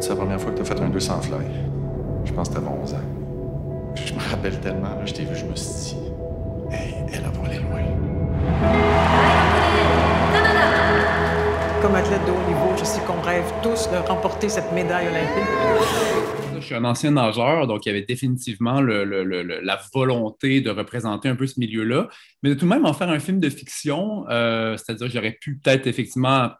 c'est la première fois que t'as fait un 200 fly? Je pense que t'avais 11 ans. Je me rappelle tellement, là, je t'ai vu, je me suis dit, hey, elle va aller loin. Comme athlète de haut niveau, je sais qu'on rêve tous de remporter cette médaille olympique. Je suis un ancien nageur, donc il y avait définitivement la volonté de représenter un peu ce milieu-là, mais de tout de même en faire un film de fiction, c'est-à-dire que j'aurais pu peut-être effectivement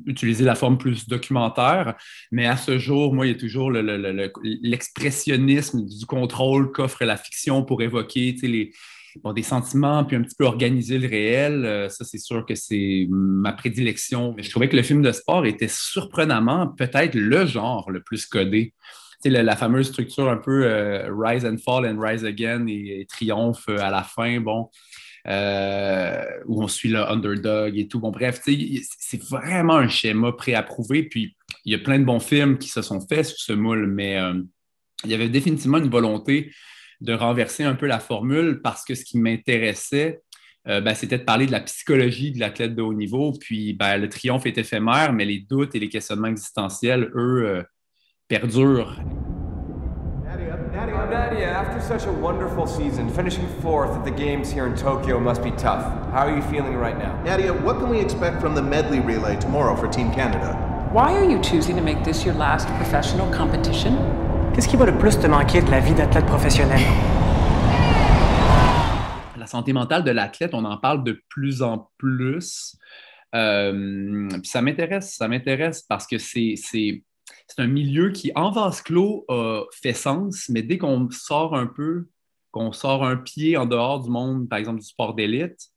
utiliser la forme plus documentaire, mais à ce jour, moi, il y a toujours l'expressionnisme du contrôle qu'offre la fiction pour évoquer des sentiments, puis un petit peu organiser le réel. Ça, c'est sûr que c'est ma prédilection. Mais je trouvais que le film de sport était surprenamment peut-être le genre le plus codé. Tu sais, la fameuse structure un peu rise and fall and rise again et triomphe à la fin, bon, où on suit le underdog et tout. Bon, bref, tu sais, c'est vraiment un schéma préapprouvé. Puis, il y a plein de bons films qui se sont faits sous ce moule, mais il y avait définitivement une volonté de renverser un peu la formule parce que ce qui m'intéressait, c'était de parler de la psychologie de l'athlète de haut niveau. Puis, le triomphe est éphémère, mais les doutes et les questionnements existentiels, eux, perdure. Nadia, after such a wonderful season, finishing fourth at the games here in Tokyo must be tough. How are you feeling right now? Nadia, what can we expect from the medley relay tomorrow for Team Canada? Why are you choosing to make this your last professional competition? Qu'est-ce qui va le plus te manquer de la vie d'athlète professionnel? La santé mentale de l'athlète, on en parle de plus en plus. Puis ça m'intéresse parce que c'est un milieu qui, en vase clos, fait sens, mais dès qu'on sort un pied en dehors du monde, par exemple, du sport d'élite,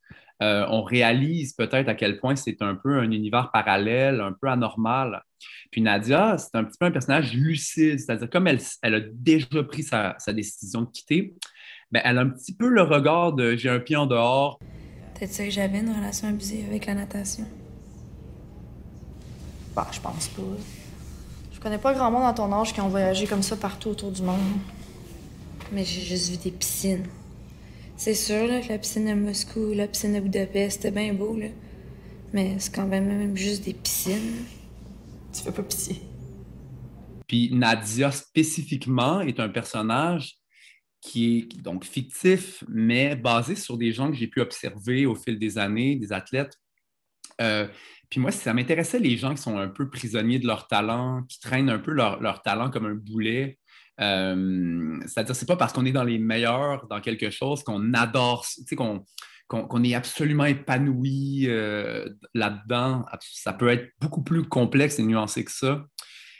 on réalise peut-être à quel point c'est un peu un univers parallèle, un peu anormal. Puis Nadia, c'est un petit peu un personnage lucide, c'est-à-dire comme elle a déjà pris sa décision de quitter, elle a un petit peu le regard de « j'ai un pied en dehors ». Peut-être ça que j'avais une relation abusive avec la natation. Je pense pas. Je connais pas grand monde dans ton âge qui ont voyagé comme ça partout autour du monde. Mais j'ai juste vu des piscines. C'est sûr là, que la piscine de Moscou, la piscine de Budapest, c'était bien beau, là. Mais c'est quand même juste des piscines. Tu fais pas pitié. Puis Nadia, spécifiquement, est un personnage qui est donc fictif, mais basé sur des gens que j'ai pu observer au fil des années, des athlètes. Puis moi, ça m'intéressait les gens qui sont un peu prisonniers de leur talent, qui traînent un peu leur talent comme un boulet. C'est-à-dire, c'est pas parce qu'on est dans les meilleurs dans quelque chose qu'on adore, tu sais, qu'on est absolument épanoui là-dedans. Ça peut être beaucoup plus complexe et nuancé que ça.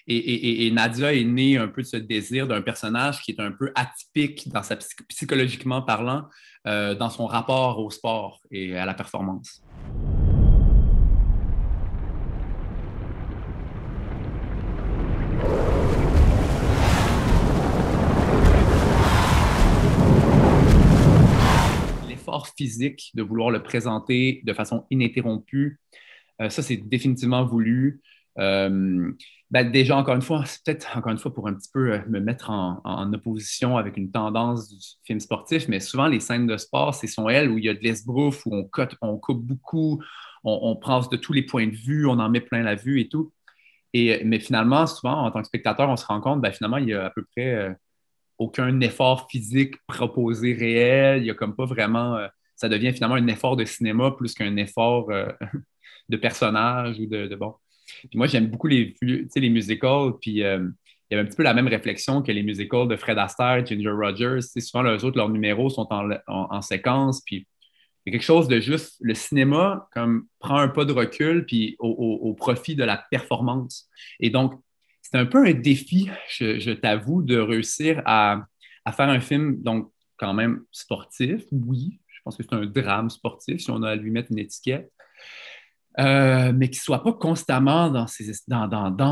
Et Nadia est née un peu de ce désir d'un personnage qui est un peu atypique dans psychologiquement parlant, dans son rapport au sport et à la performance. L'effort physique, de vouloir le présenter de façon ininterrompue, ça, c'est définitivement voulu. Déjà, encore une fois, c'est peut-être encore une fois pour un petit peu me mettre en opposition avec une tendance du film sportif, mais souvent les scènes de sport, ce sont elles où il y a de l'esbrouf, où on coupe beaucoup, on prend de tous les points de vue, on en met plein la vue et tout. Mais finalement, souvent, en tant que spectateur, on se rend compte, finalement, il y a à peu près aucun effort physique proposé réel. Il n'y a comme pas vraiment... ça devient finalement un effort de cinéma plus qu'un effort de personnage ou de bon. Puis moi, j'aime beaucoup les musicals, puis il y avait un petit peu la même réflexion que les musicals de Fred Astaire, Ginger Rogers. Souvent, leurs numéros sont en séquence, puis il y a quelque chose de juste... Le cinéma comme prend un pas de recul, puis au profit de la performance. Et donc, c'est un peu un défi, je t'avoue, de réussir à faire un film, donc quand même sportif, oui. Je pense que c'est un drame sportif, si on a à lui mettre une étiquette. Mais qui ne soit pas constamment dans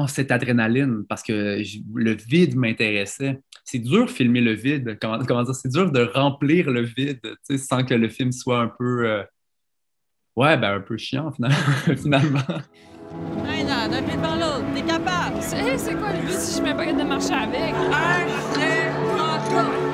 cette adrénaline, parce que le vide m'intéressait. C'est dur de filmer le vide, comment dire, c'est dur de remplir le vide, sans que le film soit un peu, un peu chiant finalement. Hey, non, d'un pied par l'autre, t'es capable! C'est quoi le but si je me pas de marcher avec? 1, 2, 3, 4!